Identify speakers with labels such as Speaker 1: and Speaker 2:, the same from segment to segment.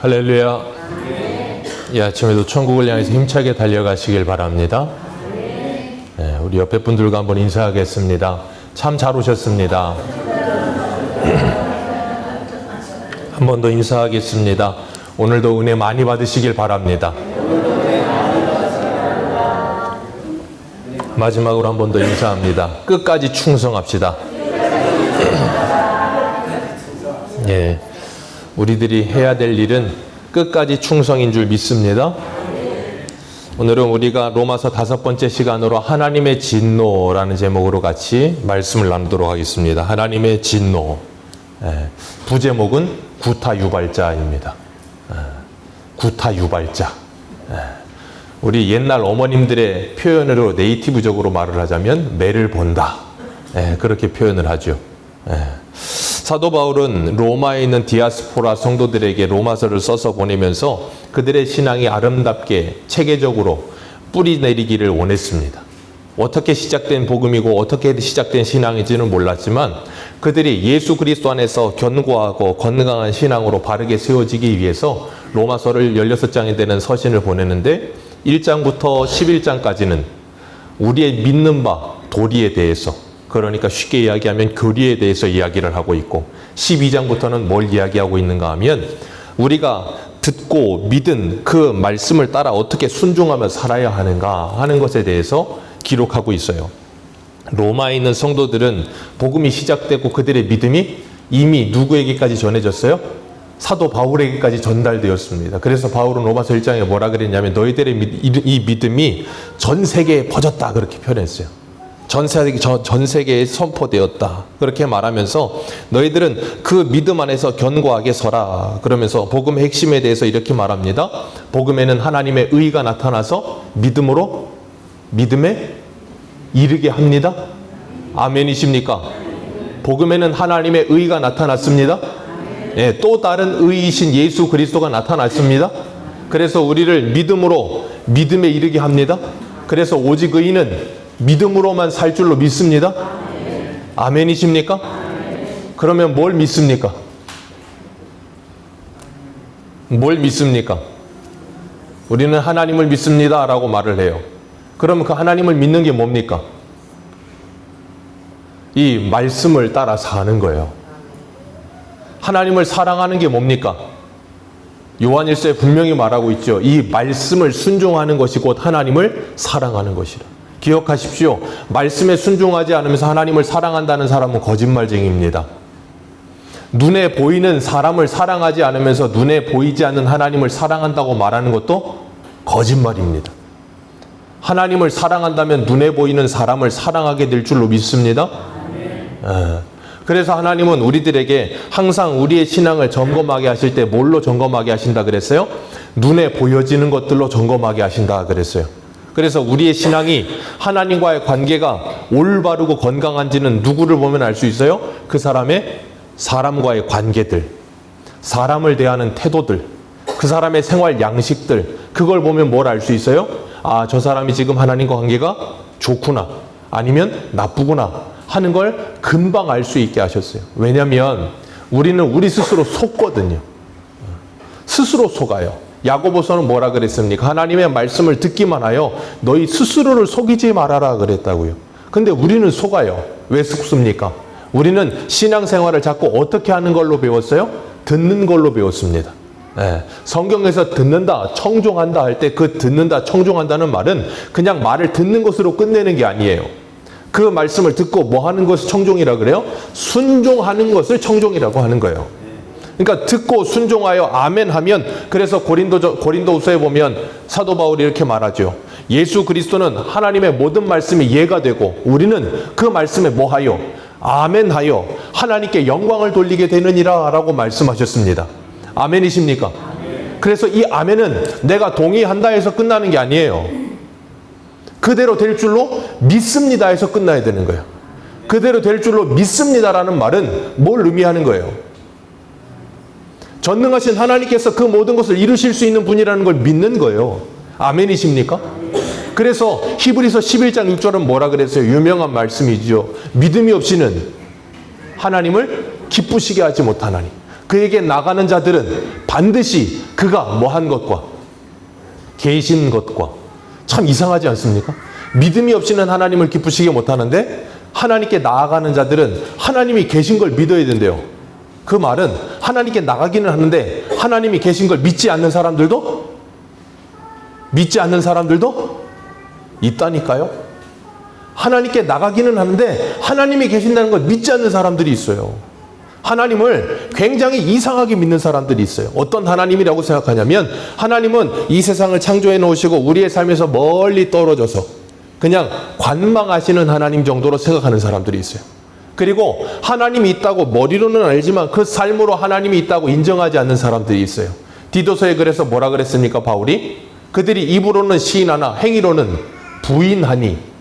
Speaker 1: 할렐루야. 이 아침에도 천국을 향해서 힘차게 달려가시길 바랍니다. 네, 우리 옆에 분들과 한번 인사하겠습니다. 참 잘 오셨습니다. 한 번 더 인사하겠습니다. 오늘도 은혜 많이 받으시길 바랍니다. 마지막으로 한 번 더 인사합니다. 끝까지 충성합시다. 예, 우리들이 해야 될 일은 끝까지 충성인 줄 믿습니다. 오늘은 우리가 로마서 5번째 시간으로 하나님의 진노라는 제목으로 같이 말씀을 나누도록 하겠습니다. 하나님의 진노. 부제목은 구타유발자입니다. 구타유발자. 우리 옛날 어머님들의 표현으로 네이티브적으로 말을 하자면 매를 본다. 그렇게 표현을 하죠. 사도 바울은 로마에 있는 디아스포라 성도들에게 로마서를 써서 보내면서 그들의 신앙이 아름답게 체계적으로 뿌리 내리기를 원했습니다. 어떻게 시작된 복음이고 어떻게 시작된 신앙인지는 몰랐지만 그들이 예수 그리스도 안에서 견고하고 건강한 신앙으로 바르게 세워지기 위해서 로마서를 16장이 되는 서신을 보내는데 1장부터 11장까지는 우리의 믿는 바 도리에 대해서, 그러니까 쉽게 이야기하면 교리에 대해서 이야기를 하고 있고 12장부터는 뭘 이야기하고 있는가 하면 우리가 듣고 믿은 그 말씀을 따라 어떻게 순종하며 살아야 하는가 하는 것에 대해서 기록하고 있어요. 로마에 있는 성도들은 복음이 시작되고 그들의 믿음이 이미 누구에게까지 전해졌어요? 사도 바울에게까지 전달되었습니다. 그래서 바울은 로마서 1장에 뭐라 그랬냐면 너희들의 이 믿음이 전 세계에 퍼졌다 그렇게 표현했어요. 전 세계에 선포되었다 그렇게 말하면서 너희들은 그 믿음 안에서 견고하게 서라 그러면서 복음의 핵심에 대해서 이렇게 말합니다. 복음에는 하나님의 의가 나타나서 믿음에 이르게 합니다. 아멘이십니까? 복음에는 하나님의 의가 나타났습니다. 예, 또 다른 의이신 예수 그리스도가 나타났습니다. 그래서 우리를 믿음으로 믿음에 이르게 합니다. 그래서 오직 의인은 믿음으로만 살 줄로 믿습니다. 아멘이십니까? 그러면 뭘 믿습니까? 뭘 믿습니까? 우리는 하나님을 믿습니다 라고 말을 해요. 그러면 그 하나님을 믿는 게 뭡니까? 이 말씀을 따라 사는 거예요. 하나님을 사랑하는 게 뭡니까? 요한일서에 분명히 말하고 있죠. 이 말씀을 순종하는 것이 곧 하나님을 사랑하는 것이라. 기억하십시오. 말씀에 순종하지 않으면서 하나님을 사랑한다는 사람은 거짓말쟁이입니다. 눈에 보이는 사람을 사랑하지 않으면서 눈에 보이지 않는 하나님을 사랑한다고 말하는 것도 거짓말입니다. 하나님을 사랑한다면 눈에 보이는 사람을 사랑하게 될 줄로 믿습니다. 그래서 하나님은 우리들에게 항상 우리의 신앙을 점검하게 하실 때 뭘로 점검하게 하신다 그랬어요? 눈에 보여지는 것들로 점검하게 하신다 그랬어요. 그래서 우리의 신앙이 하나님과의 관계가 올바르고 건강한지는 누구를 보면 알 수 있어요? 그 사람과의 관계들, 사람을 대하는 태도들, 그 사람의 생활 양식들, 그걸 보면 뭘 알 수 있어요? 아, 저 사람이 지금 하나님과 관계가 좋구나, 아니면 나쁘구나 하는 걸 금방 알 수 있게 하셨어요. 왜냐하면 우리는 우리 스스로 속거든요. 스스로 속아요. 야고보서는 뭐라 그랬습니까? 하나님의 말씀을 듣기만 하여 너희 스스로를 속이지 말아라 그랬다고요. 근데 우리는 속아요. 왜 속습니까? 우리는 신앙생활을 자꾸 어떻게 하는 걸로 배웠어요? 듣는 걸로 배웠습니다. 성경에서 듣는다, 청종한다 할 때 그 듣는다, 청종한다는 말은 그냥 말을 듣는 것으로 끝내는 게 아니에요. 그 말씀을 듣고 뭐 하는 것을 청종이라 그래요? 순종하는 것을 청종이라고 하는 거예요. 그러니까 듣고 순종하여 아멘 하면, 그래서 고린도후서에 보면 사도 바울이 이렇게 말하죠. 예수 그리스도는 하나님의 모든 말씀이 예가 되고 우리는 그 말씀에 뭐하여? 아멘하여 하나님께 영광을 돌리게 되느니라 라고 말씀하셨습니다. 아멘이십니까? 그래서 이 아멘은 내가 동의한다 해서 끝나는 게 아니에요. 그대로 될 줄로 믿습니다 해서 끝나야 되는 거예요. 그대로 될 줄로 믿습니다라는 말은 뭘 의미하는 거예요? 전능하신 하나님께서 그 모든 것을 이루실 수 있는 분이라는 걸 믿는 거예요. 아멘이십니까? 그래서 히브리서 11장 6절은 뭐라 그랬어요? 유명한 말씀이죠. 믿음이 없이는 하나님을 기쁘시게 하지 못하나니. 그에게 나가는 자들은 반드시 그가 뭐한 것과 계신 것과, 참 이상하지 않습니까? 믿음이 없이는 하나님을 기쁘시게 못하는데 하나님께 나아가는 자들은 하나님이 계신 걸 믿어야 된대요. 그 말은 하나님께 나가기는 하는데 하나님이 계신 걸 믿지 않는 사람들도 있다니까요. 하나님께 나가기는 하는데 하나님이 계신다는 걸 믿지 않는 사람들이 있어요. 하나님을 굉장히 이상하게 믿는 사람들이 있어요. 어떤 하나님이라고 생각하냐면 하나님은 이 세상을 창조해 놓으시고 우리의 삶에서 멀리 떨어져서 그냥 관망하시는 하나님 정도로 생각하는 사람들이 있어요. 그리고 하나님이 있다고 머리로는 알지만 그 삶으로 하나님이 있다고 인정하지 않는 사람들이 있어요. 디도서에 그래서 뭐라 그랬습니까, 바울이? 그들이 입으로는 시인하나 행위로는 부인하니,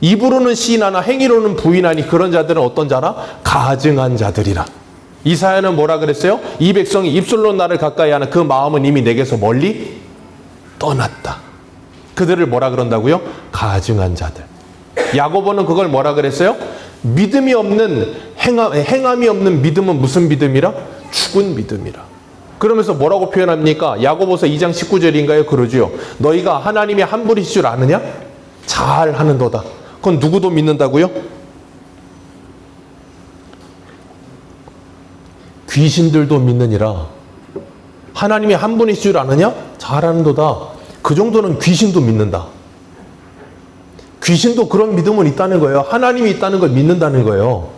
Speaker 1: 입으로는 시인하나 행위로는 부인하니 그런 자들은 어떤 자라? 가증한 자들이라. 이사야는 뭐라 그랬어요? 이 백성이 입술로 나를 가까이 하는 그 마음은 이미 내게서 멀리 떠났다. 그들을 뭐라 그런다고요? 가증한 자들. 야고보는 그걸 뭐라 그랬어요? 믿음이 없는 행함이 없는 믿음은 무슨 믿음이라? 죽은 믿음이라. 그러면서 뭐라고 표현합니까? 야고보서 2장 19절인가요? 그러지요. 너희가 하나님이 한 분이실 줄 아느냐? 잘 하는도다. 그건 누구도 믿는다고요? 귀신들도 믿느니라. 하나님이 한 분이실 줄 아느냐? 잘 하는도다. 그 정도는 귀신도 믿는다. 귀신도 그런 믿음은 있다는 거예요. 하나님이 있다는 걸 믿는다는 거예요.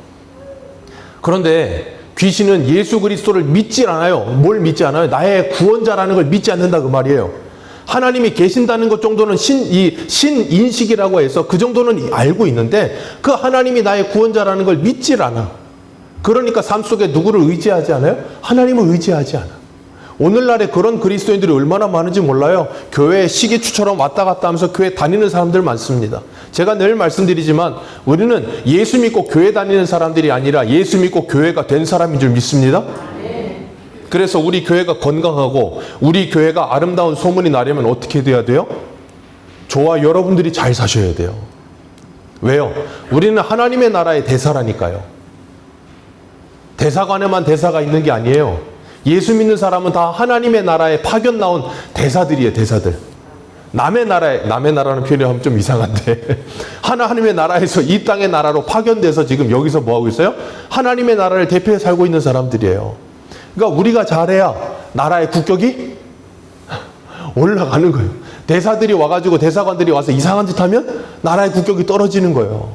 Speaker 1: 그런데 귀신은 예수 그리스도를 믿지 않아요. 뭘 믿지 않아요? 나의 구원자라는 걸 믿지 않는다 그 말이에요. 하나님이 계신다는 것 정도는 신인식이라고 해서 그 정도는 알고 있는데 그 하나님이 나의 구원자라는 걸 믿질 않아. 그러니까 삶 속에 누구를 의지하지 않아요? 하나님을 의지하지 않아. 오늘날에 그런 그리스도인들이 얼마나 많은지 몰라요. 교회에 시기추처럼 왔다 갔다 하면서 교회 다니는 사람들 많습니다. 제가 늘 말씀드리지만 우리는 예수 믿고 교회 다니는 사람들이 아니라 예수 믿고 교회가 된 사람인 줄 믿습니다. 그래서 우리 교회가 건강하고 우리 교회가 아름다운 소문이 나려면 어떻게 돼야 돼요? 저와 여러분들이 잘 사셔야 돼요. 왜요? 우리는 하나님의 나라의 대사라니까요. 대사관에만 대사가 있는 게 아니에요. 예수 믿는 사람은 다 하나님의 나라에 파견 나온 대사들이에요. 대사들. 남의 나라는 표현이 하면 좀 이상한데 하나님의 나라에서 이 땅의 나라로 파견돼서 지금 여기서 뭐하고 있어요? 하나님의 나라를 대표해 살고 있는 사람들이에요. 그러니까 우리가 잘해야 나라의 국격이 올라가는 거예요. 대사들이 와가지고 대사관들이 와서 이상한 짓 하면 나라의 국격이 떨어지는 거예요.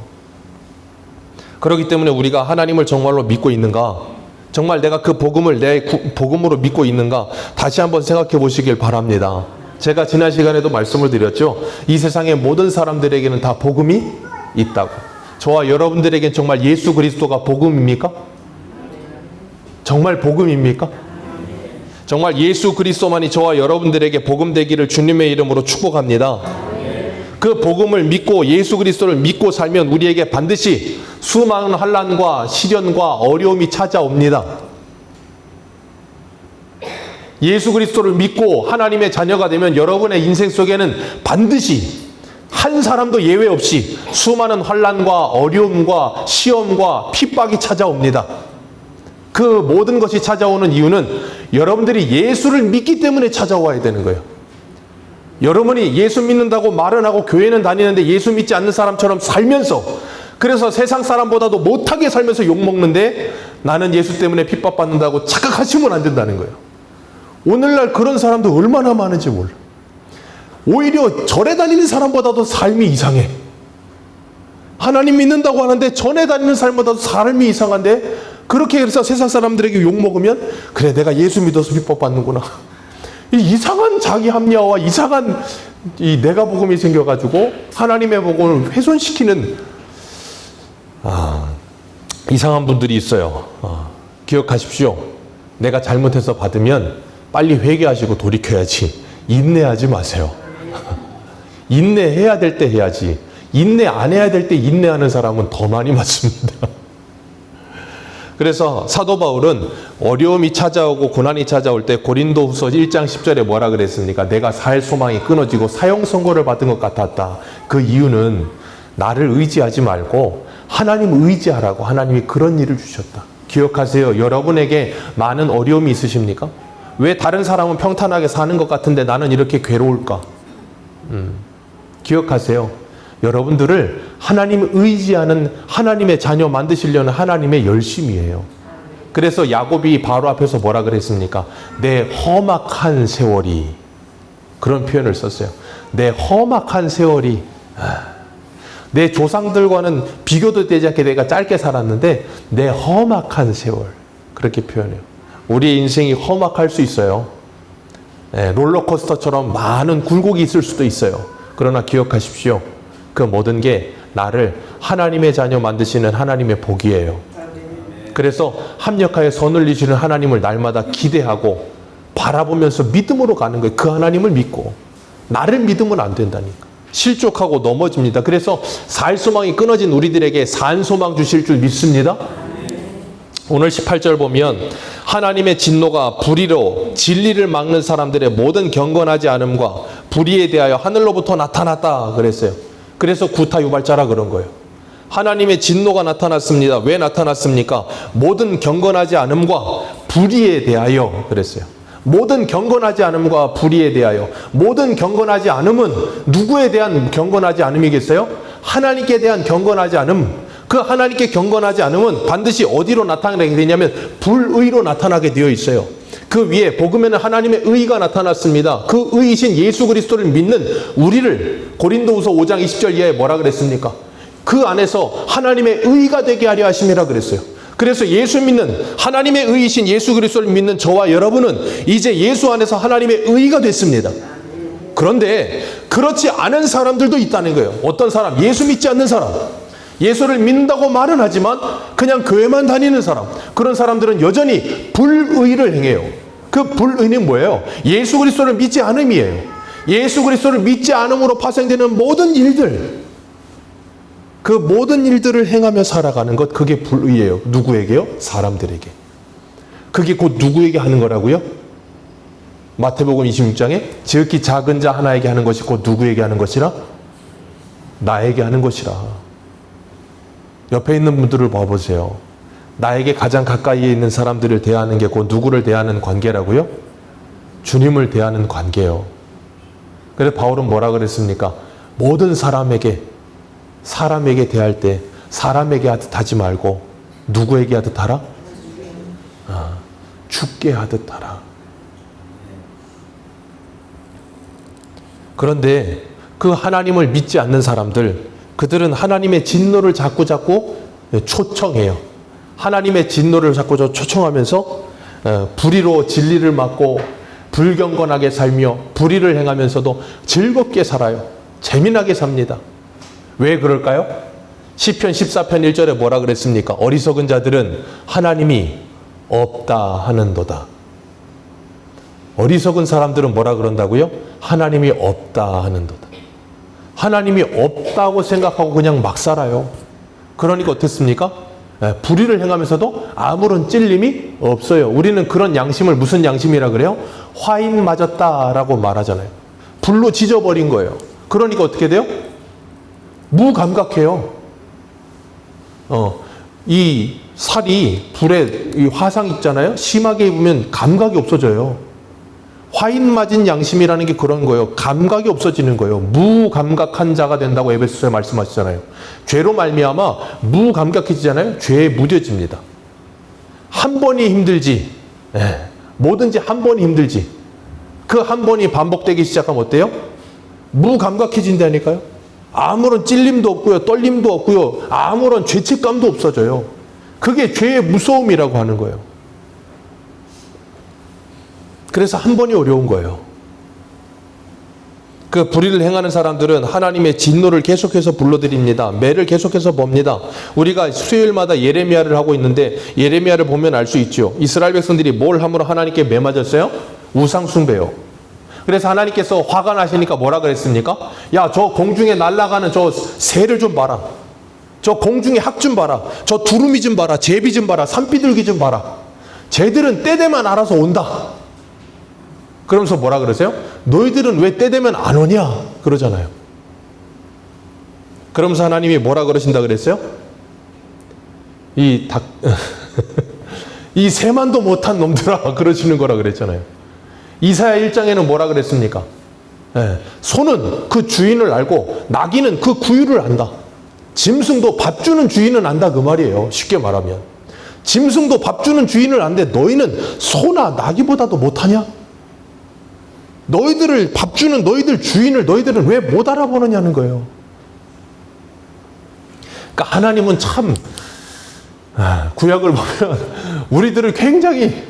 Speaker 1: 그렇기 때문에 우리가 하나님을 정말로 믿고 있는가? 정말 내가 그 복음을 내 복음으로 믿고 있는가? 다시 한번 생각해 보시길 바랍니다. 제가 지난 시간에도 말씀을 드렸죠. 이 세상의 모든 사람들에게는 다 복음이 있다고. 저와 여러분들에겐 정말 예수 그리스도가 복음입니까? 정말 복음입니까? 정말 예수 그리스도만이 저와 여러분들에게 복음 되기를 주님의 이름으로 축복합니다. 그 복음을 믿고 예수 그리스도를 믿고 살면 우리에게 반드시 수많은 환난과 시련과 어려움이 찾아옵니다. 예수 그리스도를 믿고 하나님의 자녀가 되면 여러분의 인생 속에는 반드시 한 사람도 예외 없이 수많은 환난과 어려움과 시험과 핍박이 찾아옵니다. 그 모든 것이 찾아오는 이유는 여러분들이 예수를 믿기 때문에 찾아와야 되는 거예요. 여러분이 예수 믿는다고 말은 하고 교회는 다니는데 예수 믿지 않는 사람처럼 살면서 그래서 세상 사람보다도 못하게 살면서 욕먹는데 나는 예수 때문에 핍박받는다고 착각하시면 안 된다는 거예요. 오늘날 그런 사람도 얼마나 많은지 몰라. 오히려 절에 다니는 사람보다도 삶이 이상해. 하나님 믿는다고 하는데 전에 다니는 사람보다도 삶이 이상한데 그렇게 해서 세상 사람들에게 욕먹으면 그래 내가 예수 믿어서 핍박받는구나. 이 이상한 자기 합리화와 이상한 이 내가 복음이 생겨가지고 하나님의 복음을 훼손시키는 이상한 분들이 있어요. 기억하십시오. 내가 잘못해서 받으면 빨리 회개하시고 돌이켜야지. 인내하지 마세요. 인내해야 될 때 해야지. 인내 안 해야 될 때 인내하는 사람은 더 많이 맞습니다. 그래서 사도 바울은 어려움이 찾아오고 고난이 찾아올 때 고린도후서 1장 10절에 뭐라 그랬습니까? 내가 살 소망이 끊어지고 사형 선고를 받은 것 같았다. 그 이유는 나를 의지하지 말고 하나님 의지하라고 하나님이 그런 일을 주셨다. 기억하세요. 여러분에게 많은 어려움이 있으십니까? 왜 다른 사람은 평탄하게 사는 것 같은데 나는 이렇게 괴로울까? 기억하세요. 여러분들을 하나님을 의지하는 하나님의 자녀 만드시려는 하나님의 열심이에요. 그래서 야곱이 바로 앞에서 뭐라 그랬습니까? 내 험악한 세월이, 그런 표현을 썼어요. 내 험악한 세월이, 내 조상들과는 비교도 되지 않게 내가 짧게 살았는데 내 험악한 세월, 그렇게 표현해요. 우리의 인생이 험악할 수 있어요. 롤러코스터처럼 많은 굴곡이 있을 수도 있어요. 그러나 기억하십시오. 그 모든 게 나를 하나님의 자녀 만드시는 하나님의 복이에요. 그래서 합력하여 선을 이루시는 하나님을 날마다 기대하고 바라보면서 믿음으로 가는 거예요. 그 하나님을 믿고. 나를 믿으면 안 된다니까. 실족하고 넘어집니다. 그래서 살 소망이 끊어진 우리들에게 산 소망 주실 줄 믿습니다. 오늘 18절 보면 하나님의 진노가 불의로 진리를 막는 사람들의 모든 경건하지 않음과 불의에 대하여 하늘로부터 나타났다 그랬어요. 그래서 구타유발자라 그런 거예요. 하나님의 진노가 나타났습니다. 왜 나타났습니까? 모든 경건하지 않음과 불의에 대하여 그랬어요. 모든 경건하지 않음과 불의에 대하여. 모든 경건하지 않음은 누구에 대한 경건하지 않음이겠어요? 하나님께 대한 경건하지 않음. 그 하나님께 경건하지 않음은 반드시 어디로 나타나게 되냐면 불의로 나타나게 되어 있어요. 그 위에 복음에는 하나님의 의가 나타났습니다. 그 의이신 예수 그리스도를 믿는 우리를 고린도후서 5장 20절 이하에 뭐라 그랬습니까? 그 안에서 하나님의 의가 되게 하려 하심이라 그랬어요. 그래서 예수 믿는 하나님의 의이신 예수 그리스도를 믿는 저와 여러분은 이제 예수 안에서 하나님의 의가 됐습니다. 그런데 그렇지 않은 사람들도 있다는 거예요. 어떤 사람? 예수 믿지 않는 사람. 예수를 믿는다고 말은 하지만 그냥 교회만 다니는 사람. 그런 사람들은 여전히 불의를 행해요. 그 불의는 뭐예요? 예수 그리스도를 믿지 않음이에요. 예수 그리스도를 믿지 않음으로 파생되는 모든 일들, 그 모든 일들을 행하며 살아가는 것, 그게 불의예요. 누구에게요? 사람들에게. 그게 곧 누구에게 하는 거라고요? 마태복음 26장에 지극히 작은 자 하나에게 하는 것이 곧 누구에게 하는 것이라? 나에게 하는 것이라. 옆에 있는 분들을 봐보세요. 나에게 가장 가까이에 있는 사람들을 대하는 게 곧 누구를 대하는 관계라고요? 주님을 대하는 관계요. 그래서 바울은 뭐라 그랬습니까? 모든 사람에게 대할 때 사람에게 하듯 하지 말고 누구에게 하듯 하라? 주께 하듯 하라. 그런데 그 하나님을 믿지 않는 사람들, 그들은 하나님의 진노를 자꾸 초청해요. 하나님의 진노를 자꾸 초청하면서 불의로 진리를 막고 불경건하게 살며 불의를 행하면서도 즐겁게 살아요. 재미나게 삽니다. 왜 그럴까요? 시편 14편 1절에 뭐라 그랬습니까? 어리석은 자들은 하나님이 없다 하는도다. 어리석은 사람들은 뭐라 그런다고요? 하나님이 없다 하는도다. 하나님이 없다고 생각하고 그냥 막 살아요. 그러니까 어떻습니까? 불의를 행하면서도 아무런 찔림이 없어요. 우리는 그런 양심을 무슨 양심이라 그래요? 화인 맞았다라고 말하잖아요. 불로 지져버린 거예요. 그러니까 어떻게 돼요? 무감각해요. 이 살이 불에 이 화상 있잖아요. 심하게 입으면 감각이 없어져요. 화인 맞은 양심이라는 게 그런 거예요. 감각이 없어지는 거예요. 무감각한 자가 된다고 에베소서에 말씀하시잖아요. 죄로 말미암아 무감각해지잖아요. 죄에 무뎌집니다. 한 번이 힘들지. 뭐든지 한 번이 힘들지. 그 한 번이 반복되기 시작하면 어때요? 무감각해진다니까요. 아무런 찔림도 없고요. 떨림도 없고요. 아무런 죄책감도 없어져요. 그게 죄의 무서움이라고 하는 거예요. 그래서 한 번이 어려운 거예요. 그 불의를 행하는 사람들은 하나님의 진노를 계속해서 불러드립니다. 매를 계속해서 봅니다. 우리가 수요일마다 예레미야를 하고 있는데 예레미야를 보면 알 수 있죠. 이스라엘 백성들이 뭘 함으로 하나님께 매 맞았어요? 우상 숭배요. 그래서 하나님께서 화가 나시니까 뭐라 그랬습니까? 야, 저 공중에 날아가는 저 새를 좀 봐라. 저 공중에 학 좀 봐라. 저 두루미 좀 봐라. 제비 좀 봐라. 산비둘기 좀 봐라. 쟤들은 때 되면 알아서 온다. 그러면서 뭐라 그러세요? 너희들은 왜 때 되면 안 오냐? 그러잖아요. 그러면서 하나님이 뭐라 그러신다 그랬어요? 이 세만도 못한 놈들아 그러시는 거라 그랬잖아요. 이사야 1장에는 뭐라 그랬습니까? 예, 소는 그 주인을 알고 나귀는 그 구유를 안다. 짐승도 밥 주는 주인은 안다 그 말이에요. 쉽게 말하면 짐승도 밥 주는 주인을 안데 너희는 소나 나귀보다도 못하냐? 너희들을 밥 주는 너희들 주인을 너희들은 왜 못 알아보느냐는 거예요. 그러니까 하나님은 참 구약을 보면 우리들을 굉장히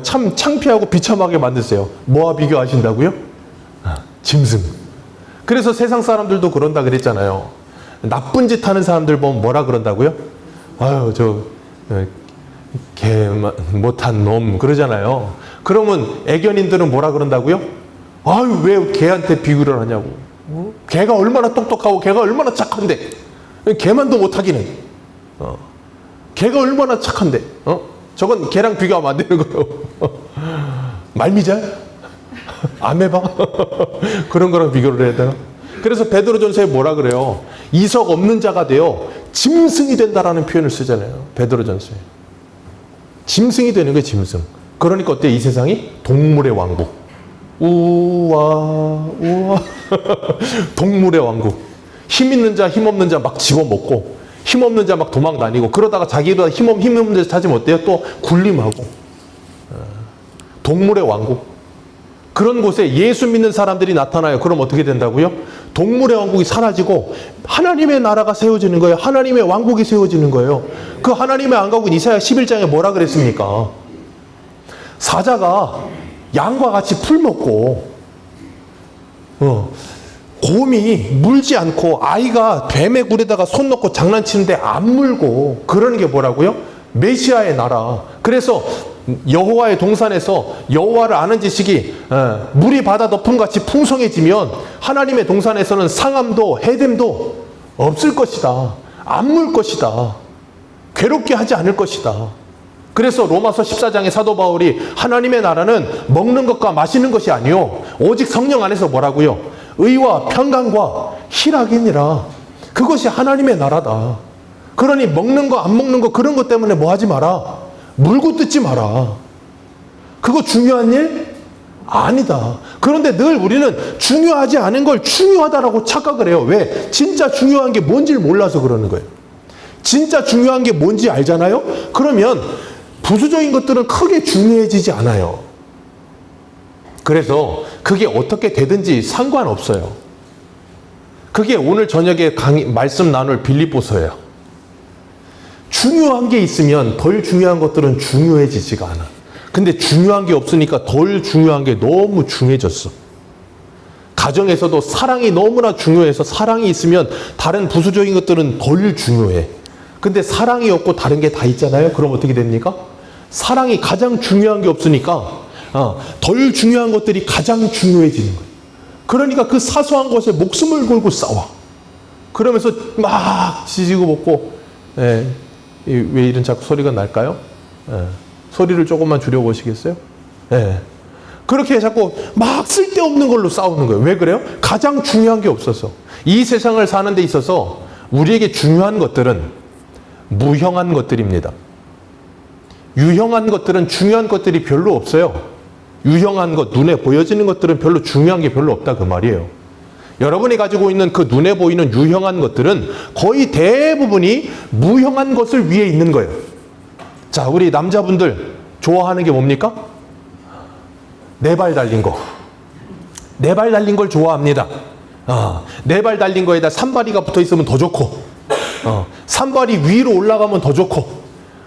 Speaker 1: 참 창피하고 비참하게 만드세요. 뭐와 비교하신다고요? 짐승. 그래서 세상 사람들도 그런다 그랬잖아요. 나쁜 짓 하는 사람들 보면 뭐라 그런다고요? 아유 개 못한 놈 그러잖아요. 그러면 애견인들은 뭐라 그런다고요? 아유 왜 개한테 비교를 하냐고. 개가 얼마나 똑똑하고 개가 얼마나 착한데 개만도 못하기는. 개가 얼마나 착한데 저건 개랑 비교하면 안 되는 거예요. 말미잘? 아메바? 그런 거랑 비교를 해야 되나? 그래서 베드로전서에 뭐라 그래요? 이석 없는 자가 되어 짐승이 된다라는 표현을 쓰잖아요. 베드로전서에. 짐승이 되는 거예요. 짐승. 그러니까 어때? 이 세상이 동물의 왕국. 우와 우와 동물의 왕국. 힘 있는 자 힘 없는 자 막 집어먹고 힘 없는 자 막 도망 다니고 그러다가 자기보다 힘 없는 자 찾으면 어때요? 또 군림하고. 동물의 왕국. 그런 곳에 예수 믿는 사람들이 나타나요. 그럼 어떻게 된다고요? 동물의 왕국이 사라지고 하나님의 나라가 세워지는 거예요. 하나님의 왕국이 세워지는 거예요. 그 하나님의 왕국은 이사야 11장에 뭐라 그랬습니까? 사자가 양과 같이 풀 먹고 곰이 물지 않고 아이가 뱀의 굴에다가 손 넣고 장난치는데 안 물고 그러는 게 뭐라고요? 메시아의 나라. 그래서 여호와의 동산에서 여호와를 아는 지식이 물이 바다 덮음같이 풍성해지면 하나님의 동산에서는 상함도 해됨도 없을 것이다. 안 물 것이다. 괴롭게 하지 않을 것이다. 그래서 로마서 14장에 사도 바울이 하나님의 나라는 먹는 것과 마시는 것이 아니요 오직 성령 안에서 뭐라고요? 의와 평강과 희락이니라. 그것이 하나님의 나라다. 그러니 먹는 거 안 먹는 거 그런 것 때문에 뭐 하지 마라. 물고 뜯지 마라. 그거 중요한 일? 아니다. 그런데 늘 우리는 중요하지 않은 걸 중요하다라고 착각을 해요. 왜? 진짜 중요한 게 뭔지를 몰라서 그러는 거예요. 진짜 중요한 게 뭔지 알잖아요? 그러면 부수적인 것들은 크게 중요해지지 않아요. 그래서 그게 어떻게 되든지 상관없어요. 그게 오늘 저녁에 말씀 나눌 빌립보서예요. 중요한 게 있으면 덜 중요한 것들은 중요해지지가 않아. 근데 중요한 게 없으니까 덜 중요한 게 너무 중요해졌어. 가정에서도 사랑이 너무나 중요해서 사랑이 있으면 다른 부수적인 것들은 덜 중요해. 근데 사랑이 없고 다른 게 다 있잖아요. 그럼 어떻게 됩니까? 사랑이 가장 중요한 게 없으니까 덜 중요한 것들이 가장 중요해지는 거예요. 그러니까 그 사소한 것에 목숨을 걸고 싸워. 그러면서 막 지지고 볶고 왜 이런 자꾸 소리가 날까요? 소리를 조금만 줄여보시겠어요? 그렇게 자꾸 막 쓸데없는 걸로 싸우는 거예요. 왜 그래요? 가장 중요한 게 없어서. 이 세상을 사는 데 있어서 우리에게 중요한 것들은 무형한 것들입니다. 유형한 것들은 중요한 것들이 별로 없어요. 유형한 것, 눈에 보여지는 것들은 별로 중요한 게 별로 없다 그 말이에요. 여러분이 가지고 있는 그 눈에 보이는 유형한 것들은 거의 대부분이 무형한 것을 위해 있는 거예요. 자, 우리 남자분들 좋아하는 게 뭡니까? 네 발 달린 거. 네 발 달린 걸 좋아합니다. 네 발 달린 거에다 산발이가 붙어 있으면 더 좋고, 산발이 위로 올라가면 더 좋고,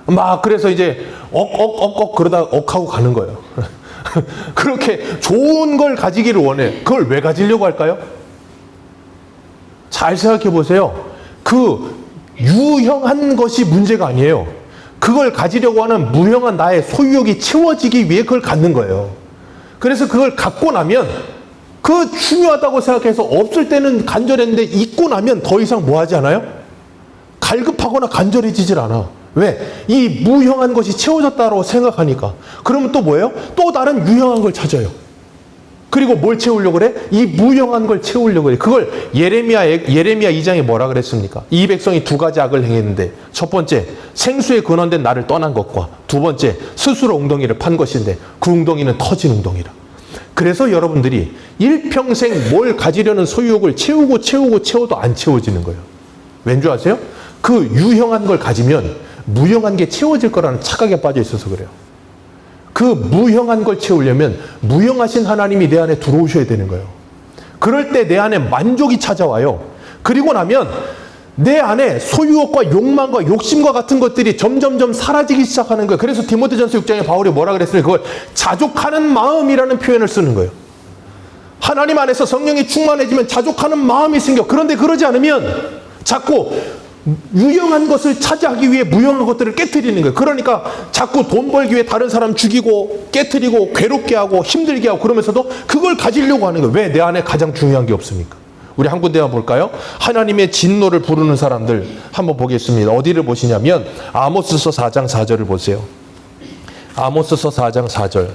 Speaker 1: 막 그래서 이제 억억억억 그러다 억하고 가는 거예요. 그렇게 좋은 걸 가지기를 원해. 그걸 왜 가지려고 할까요? 잘 생각해 보세요. 그 유형한 것이 문제가 아니에요. 그걸 가지려고 하는 무형한 나의 소유욕이 채워지기 위해 그걸 갖는 거예요. 그래서 그걸 갖고 나면 그 중요하다고 생각해서 없을 때는 간절했는데 있고 나면 더 이상 뭐 하지 않아요? 갈급하거나 간절해지질 않아. 왜? 이 무형한 것이 채워졌다고 생각하니까. 그러면 또 뭐예요? 또 다른 유형한 걸 찾아요. 그리고 뭘 채우려고 그래? 이 무용한 걸 채우려고 그래. 그걸 예레미야 2장에 뭐라 그랬습니까? 이 백성이 두 가지 악을 행했는데, 첫 번째, 생수에 근원된 나를 떠난 것과, 두 번째, 스스로 웅덩이를 판 것인데 그 웅덩이는 터진 웅덩이라. 그래서 여러분들이 일평생 뭘 가지려는 소유욕을 채워도 안 채워지는 거예요. 왠 줄 아세요? 그 유형한 걸 가지면 무형한 게 채워질 거라는 착각에 빠져 있어서 그래요. 그 무형한 걸 채우려면 무형하신 하나님이 내 안에 들어오셔야 되는 거예요. 그럴 때 내 안에 만족이 찾아와요. 그리고 나면 내 안에 소유욕과 욕망과 욕심과 같은 것들이 점점점 사라지기 시작하는 거예요. 그래서 디모데전서 6장에 바울이 뭐라 그랬어요? 그걸 자족하는 마음이라는 표현을 쓰는 거예요. 하나님 안에서 성령이 충만해지면 자족하는 마음이 생겨. 그런데 그러지 않으면 자꾸 유용한 것을 차지하기 위해 무용한 것들을 깨트리는 거예요. 그러니까 자꾸 돈 벌기 위해 다른 사람 죽이고 깨트리고 괴롭게 하고 힘들게 하고, 그러면서도 그걸 가지려고 하는 거예요. 왜? 내 안에 가장 중요한 게 없으니까. 우리 한 군데만 볼까요? 하나님의 진노를 부르는 사람들 한번 보겠습니다. 어디를 보시냐면 아모스서 4장 4절을 보세요. 아모스서 4장 4절.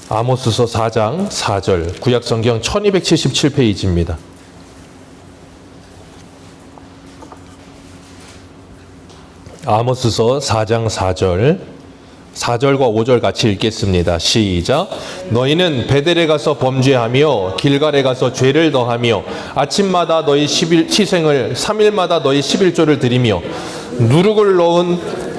Speaker 1: 아모스서 4장 4절, 구약성경 1277페이지입니다. 아모스서 4장 4절, 4절과 5절 같이 읽겠습니다. 시작. 너희는 베델에 가서 범죄하며 길갈에 가서 죄를 더하며 아침마다 너희 희생을 3일마다 너희 11조를 드리며 누룩을 넣은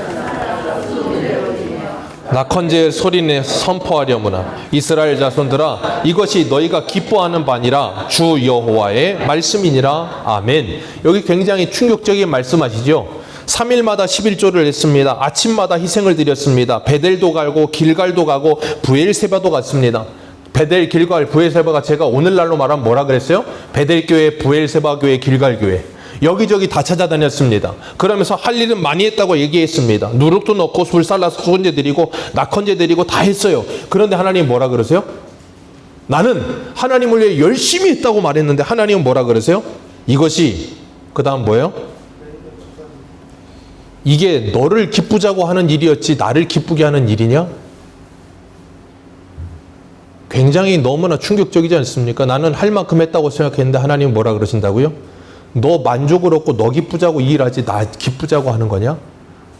Speaker 1: 낙헌제의 소리내 선포하려무나 이스라엘 자손들아, 이것이 너희가 기뻐하는 바니라 주 여호와의 말씀이니라. 아멘. 여기 굉장히 충격적인 말씀하시죠. 3일마다 11조를 했습니다. 아침마다 희생을 드렸습니다. 베델도 가고 길갈도 가고 부엘세바도 갔습니다. 베델, 길갈, 부엘세바가 제가 오늘날로 말하면 뭐라 그랬어요? 베델교회, 부엘세바교회, 길갈교회. 여기저기 다 찾아다녔습니다. 그러면서 할 일은 많이 했다고 얘기했습니다. 누룩도 넣고 술 살라서 수건제 드리고 낙헌제 드리고 다 했어요. 그런데 하나님 뭐라 그러세요? 나는 하나님을 위해 열심히 했다고 말했는데 하나님은 뭐라 그러세요? 이것이 그 다음 뭐예요? 이게 너를 기쁘자고 하는 일이었지 나를 기쁘게 하는 일이냐? 굉장히 너무나 충격적이지 않습니까? 나는 할 만큼 했다고 생각했는데 하나님은 뭐라 그러신다고요? 너 만족을 얻고 너 기쁘자고 일하지 나 기쁘자고 하는 거냐?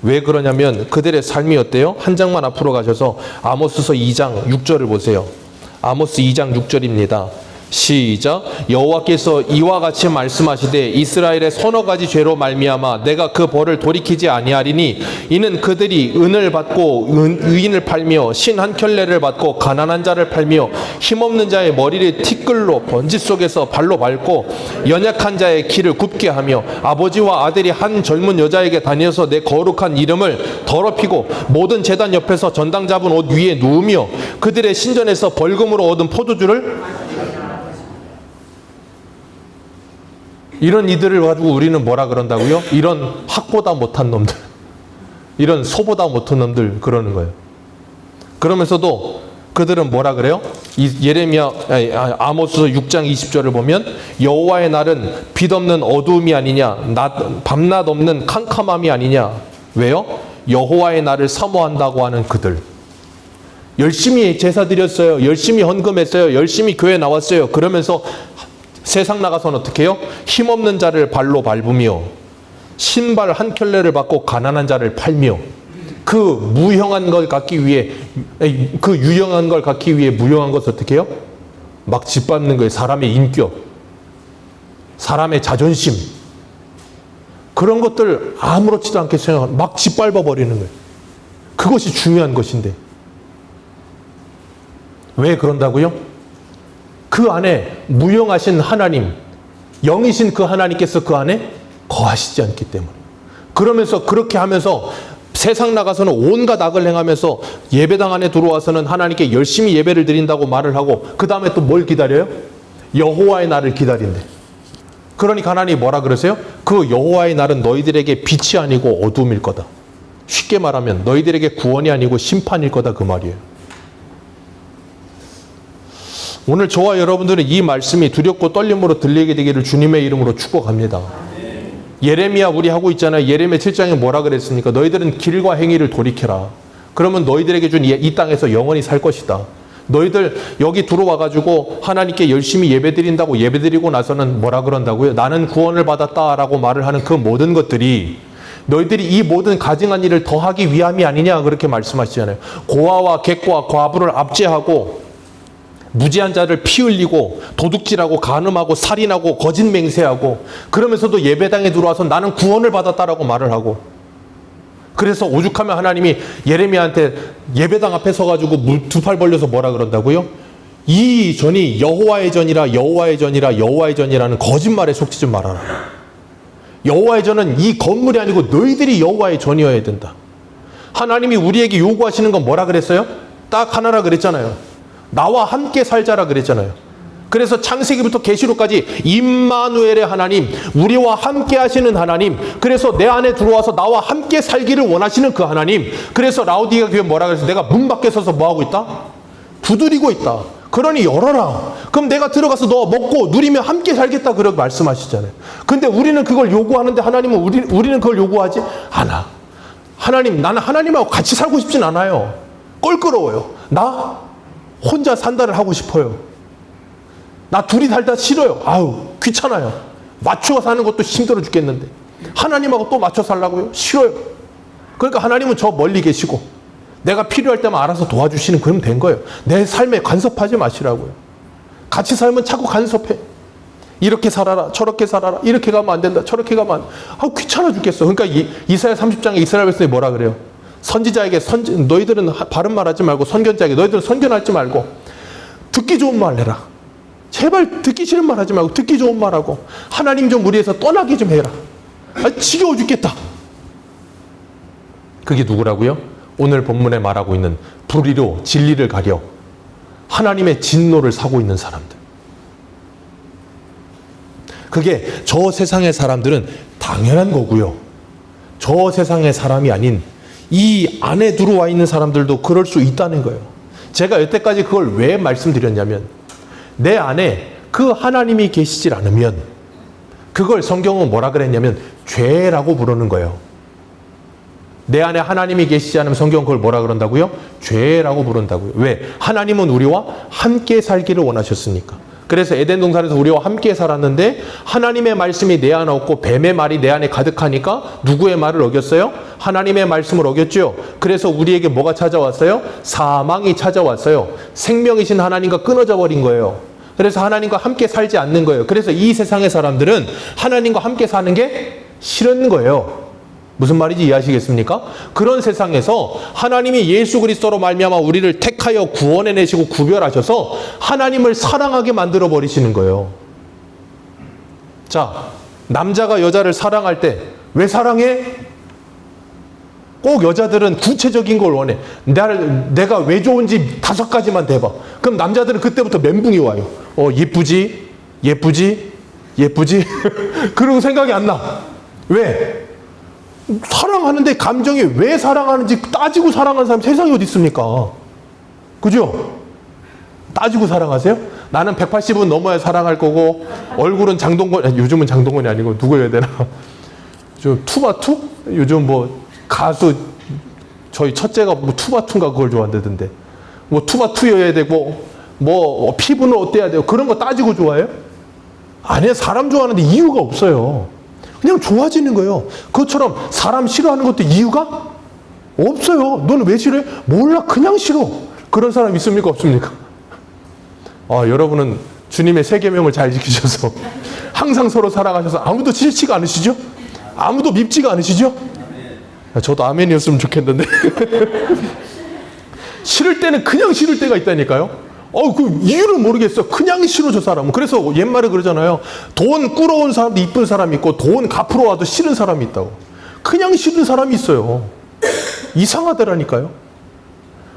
Speaker 1: 왜 그러냐면 그들의 삶이 어때요? 한 장만 앞으로 가셔서 아모스서 2장 6절을 보세요. 아모스 2장 6절입니다. 시작. 여호와께서 이와 같이 말씀하시되 이스라엘의 서너 가지 죄로 말미암아 내가 그 벌을 돌이키지 아니하리니 이는 그들이 은을 받고 의인을 팔며 신 한 켤레를 받고 가난한 자를 팔며 힘없는 자의 머리를 티끌로 번지 속에서 발로 밟고 연약한 자의 길을 굽게 하며 아버지와 아들이 한 젊은 여자에게 다녀서 내 거룩한 이름을 더럽히고 모든 제단 옆에서 전당 잡은 옷 위에 누우며 그들의 신전에서 벌금으로 얻은 포도주를 이런 이들을 가지고 우리는 뭐라 그런다고요? 이런 학보다 못한 놈들, 이런 소보다 못한 놈들 그러는 거예요. 그러면서도 그들은 뭐라 그래요? 아모스서 6장 20절을 보면 여호와의 날은 빛없는 어두움이 아니냐, 밤낮 없는 캄캄함이 아니냐. 왜요? 여호와의 날을 사모한다고 하는 그들. 열심히 제사 드렸어요. 열심히 헌금했어요. 열심히 교회 나왔어요. 그러면서 세상 나가서는 어떻게 해요? 힘없는 자를 발로 밟으며 신발 한 켤레를 받고 가난한 자를 팔며 그 무형한 걸 갖기 위해, 그 유형한 걸 갖기 위해 무형한 것을 어떻게 해요? 막 짓밟는 거예요. 사람의 인격, 사람의 자존심, 그런 것들 아무렇지도 않게 생각하고 막 짓밟아 버리는 거예요. 그것이 중요한 것인데 왜 그런다고요? 그 안에 무용하신 하나님, 영이신 그 하나님께서 그 안에 거하시지 않기 때문에. 그러면서 그렇게 하면서 세상 나가서는 온갖 악을 행하면서 예배당 안에 들어와서는 하나님께 열심히 예배를 드린다고 말을 하고 그 다음에 또 뭘 기다려요? 여호와의 날을 기다린대. 그러니까 하나님이 뭐라 그러세요? 그 여호와의 날은 너희들에게 빛이 아니고 어둠일 거다. 쉽게 말하면 너희들에게 구원이 아니고 심판일 거다, 그 말이에요. 오늘 저와 여러분들은 이 말씀이 두렵고 떨림으로 들리게 되기를 주님의 이름으로 축복합니다. 예레미야 우리 하고 있잖아요. 예레미야 7장에 뭐라 그랬습니까? 너희들은 길과 행위를 돌이켜라. 그러면 너희들에게 준 이 땅에서 영원히 살 것이다. 너희들 여기 들어와가지고 하나님께 열심히 예배드린다고 예배드리고 나서는 뭐라 그런다고요? 나는 구원을 받았다라고 말을 하는 그 모든 것들이 너희들이 이 모든 가증한 일을 더하기 위함이 아니냐 그렇게 말씀하시잖아요. 고아와 객과 과부를 압제하고 무지한 자를 피 흘리고 도둑질하고 간음하고 살인하고 거짓 맹세하고 그러면서도 예배당에 들어와서 나는 구원을 받았다라고 말을 하고 그래서 오죽하면 하나님이 예레미야한테 예배당 앞에 서가지고 두 팔 벌려서 뭐라 그런다고요? 이 전이 여호와의 전이라 여호와의 전이라 여호와의 전이라는 거짓말에 속지 좀 말아라. 여호와의 전은 이 건물이 아니고 너희들이 여호와의 전이어야 된다. 하나님이 우리에게 요구하시는 건 뭐라 그랬어요? 딱 하나라 그랬잖아요. 나와 함께 살자라 그랬잖아요. 그래서 창세기부터 계시록까지 임마누엘의 하나님, 우리와 함께 하시는 하나님, 그래서 내 안에 들어와서 나와 함께 살기를 원하시는 그 하나님. 그래서 라오디게아 교회 뭐라 그랬어요? 내가 문 밖에 서서 뭐하고 있다? 두드리고 있다. 그러니 열어라. 그럼 내가 들어가서 너 먹고 누리며 함께 살겠다 그렇게 말씀하시잖아요. 근데 우리는 그걸 요구하는데 하나님은 우리는 그걸 요구하지 않아. 하나님, 나는 하나님하고 같이 살고 싶진 않아요. 껄끄러워요. 나 혼자 산다를 하고 싶어요. 나 둘이 살다 싫어요. 아유, 귀찮아요. 맞춰 사는 것도 힘들어 죽겠는데 하나님하고 또 맞춰 살라고요? 싫어요. 그러니까 하나님은 저 멀리 계시고 내가 필요할 때만 알아서 도와주시는 그럼 된 거예요. 내 삶에 간섭하지 마시라고요. 같이 살면 자꾸 간섭해. 이렇게 살아라, 저렇게 살아라, 이렇게 가면 안 된다, 저렇게 가면 안 된다. 아, 귀찮아 죽겠어. 그러니까 이사야 30장에 이스라엘 백성이 뭐라 그래요? 선지자에게 너희들은 바른 말하지 말고 선견자에게 너희들은 선견하지 말고 듣기 좋은 말 해라. 제발 듣기 싫은 말 하지 말고 듣기 좋은 말하고 하나님 좀 우리에서 떠나게 좀 해라. 아, 지겨워 죽겠다. 그게 누구라고요? 오늘 본문에 말하고 있는 불의로 진리를 가려 하나님의 진노를 사고 있는 사람들. 그게 저 세상의 사람들은 당연한 거고요. 저 세상의 사람이 아닌 이 안에 들어와 있는 사람들도 그럴 수 있다는 거예요. 제가 여태까지 그걸 왜 말씀드렸냐면 내 안에 그 하나님이 계시질 않으면 그걸 성경은 뭐라 그랬냐면 죄라고 부르는 거예요. 내 안에 하나님이 계시지 않으면 성경은 그걸 뭐라 그런다고요? 죄라고 부른다고요. 왜? 하나님은 우리와 함께 살기를 원하셨으니까. 그래서 에덴 동산에서 우리와 함께 살았는데 하나님의 말씀이 내 안에 없고 뱀의 말이 내 안에 가득하니까 누구의 말을 어겼어요? 하나님의 말씀을 어겼죠. 그래서 우리에게 뭐가 찾아왔어요? 사망이 찾아왔어요. 생명이신 하나님과 끊어져 버린 거예요. 그래서 하나님과 함께 살지 않는 거예요. 그래서 이 세상의 사람들은 하나님과 함께 사는 게 싫은 거예요. 무슨 말인지 이해하시겠습니까? 그런 세상에서 하나님이 예수 그리스도로 말미암아 우리를 택하여 구원해내시고 구별하셔서 하나님을 사랑하게 만들어 버리시는 거예요. 자, 남자가 여자를 사랑할 때 왜 사랑해? 꼭 여자들은 구체적인 걸 원해. 내가 왜 좋은지 5가지만 대봐. 그럼 남자들은 그때부터 멘붕이 와요. 예쁘지? 예쁘지? 예쁘지? 그러고 생각이 안 나. 왜? 사랑하는데 감정이 왜 사랑하는지 따지고 사랑하는 사람 세상에 어디 있습니까? 그죠? 따지고 사랑하세요? 나는 180은 넘어야 사랑할 거고 얼굴은 장동건, 요즘은 장동건이 아니고 누구여야 되나? 저 투바투? 요즘 뭐 가수 저희 첫째가 뭐 투바투인가 그걸 좋아한다던데 뭐 투바투여야 되고 뭐 피부는 어때야 돼요? 그런 거 따지고 좋아해요? 아니에요. 사람 좋아하는데 이유가 없어요. 그냥 좋아지는 거예요. 그것처럼 사람 싫어하는 것도 이유가 없어요. 너는 왜 싫어해? 몰라, 그냥 싫어. 그런 사람 있습니까? 없습니까? 여러분은 주님의 세 계명을 잘 지키셔서 항상 서로 사랑하셔서 아무도 싫지가 않으시죠? 아무도 밉지가 않으시죠? 저도 아멘이었으면 좋겠는데 싫을 때는 그냥 싫을 때가 있다니까요. 그 이유를 모르겠어. 그냥 싫어, 저 사람은. 그래서 옛말에 그러잖아요. 돈 꾸러온 사람도 이쁜 사람이 있고 돈 갚으러 와도 싫은 사람이 있다고. 그냥 싫은 사람이 있어요. 이상하더라니까요.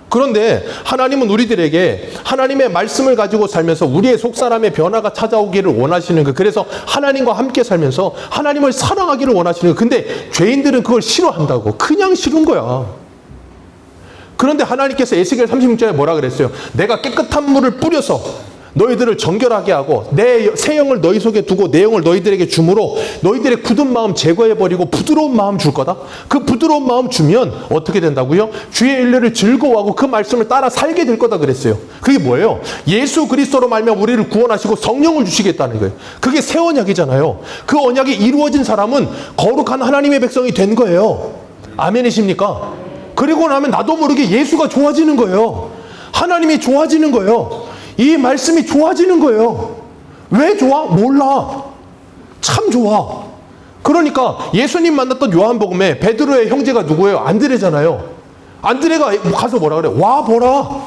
Speaker 1: 그런데 하나님은 우리들에게 하나님의 말씀을 가지고 살면서 우리의 속사람의 변화가 찾아오기를 원하시는 거예요. 그래서 하나님과 함께 살면서 하나님을 사랑하기를 원하시는 거예요. 근데 죄인들은 그걸 싫어한다고. 그냥 싫은 거야. 그런데 하나님께서 에스겔 36장에 뭐라 그랬어요? 내가 깨끗한 물을 뿌려서 너희들을 정결하게 하고 내 새 영을 너희 속에 두고 내 영을 너희들에게 주므로 너희들의 굳은 마음 제거해버리고 부드러운 마음 줄 거다. 그 부드러운 마음 주면 어떻게 된다고요? 주의 일례를 즐거워하고 그 말씀을 따라 살게 될 거다 그랬어요. 그게 뭐예요? 예수 그리스도로 말미암아 우리를 구원하시고 성령을 주시겠다는 거예요. 그게 새 언약이잖아요. 그 언약이 이루어진 사람은 거룩한 하나님의 백성이 된 거예요. 아멘이십니까? 그리고 나면 나도 모르게 예수가 좋아지는 거예요. 하나님이 좋아지는 거예요. 이 말씀이 좋아지는 거예요. 왜 좋아? 몰라. 참 좋아. 그러니까 예수님 만났던 요한복음에 베드로의 형제가 누구예요? 안드레잖아요. 안드레가 가서 뭐라 그래? 와 보라.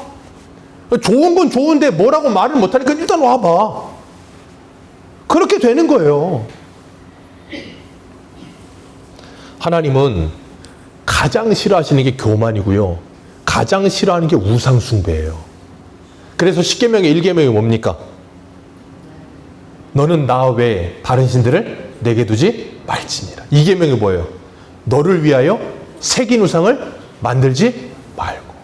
Speaker 1: 좋은 건 좋은데 뭐라고 말을 못하니까 일단 와봐. 그렇게 되는 거예요. 하나님은 가장 싫어하시는 게 교만이고요. 가장 싫어하는 게 우상숭배예요. 그래서 십계명의 1계명이 뭡니까? 너는 나 외에 다른 신들을 내게 두지 말지니라. 2계명이 뭐예요? 너를 위하여 새긴 우상을 만들지 말고.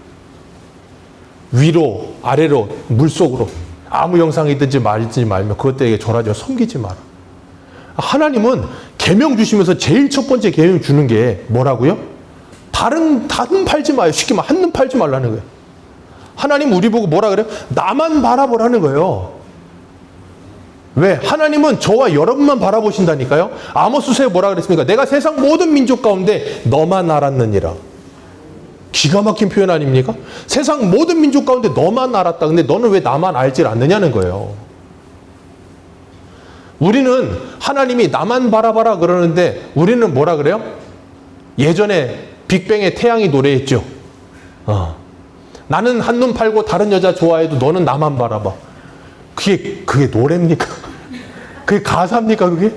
Speaker 1: 위로 아래로 물속으로 아무 형상이든지 말지 말며 그것들에게 절하지 섬기지 마라. 하나님은 계명 주시면서 제일 첫 번째 계명 주는 게 뭐라고요? 다른 팔지 마요. 쉽게 말하면 한눈 팔지 말라는 거예요. 하나님 우리 보고 뭐라 그래요? 나만 바라보라는 거예요. 왜? 하나님은 저와 여러분만 바라보신다니까요. 아모스서에 뭐라 그랬습니까? 내가 세상 모든 민족 가운데 너만 알았느니라. 기가 막힌 표현 아닙니까? 세상 모든 민족 가운데 너만 알았다. 근데 너는 왜 나만 알질 않느냐는 거예요. 우리는 하나님이 나만 바라봐라 그러는데 우리는 뭐라 그래요? 예전에 빅뱅의 태양이 노래했죠. 나는 한눈 팔고 다른 여자 좋아해도 너는 나만 바라봐. 그게 노래입니까? 그게 가사입니까 그게?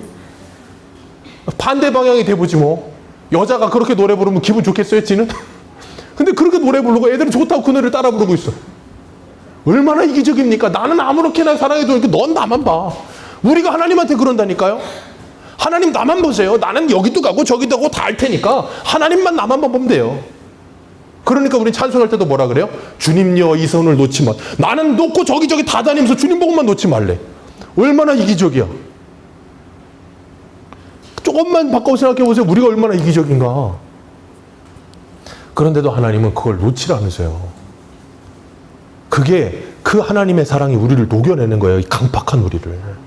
Speaker 1: 반대 방향이 돼보지 뭐. 여자가 그렇게 노래 부르면 기분 좋겠어요 지는? 근데 그렇게 노래 부르고 애들은 좋다고 그 노래를 따라 부르고 있어. 얼마나 이기적입니까? 나는 아무렇게나 사랑해도 넌 나만 봐. 우리가 하나님한테 그런다니까요. 하나님 나만 보세요. 나는 여기도 가고 저기도 가고 다 할 테니까 하나님만 나만 보면 돼요. 그러니까 우리 찬송할 때도 뭐라 그래요? 주님여 이 손을 놓지 마. 나는 놓고 저기저기 다 다니면서 주님 보고만 놓지 말래. 얼마나 이기적이야. 조금만 바꿔 생각해 보세요. 우리가 얼마나 이기적인가. 그런데도 하나님은 그걸 놓치라면서요. 그게 그 하나님의 사랑이 우리를 녹여내는 거예요. 이 강팍한 우리를.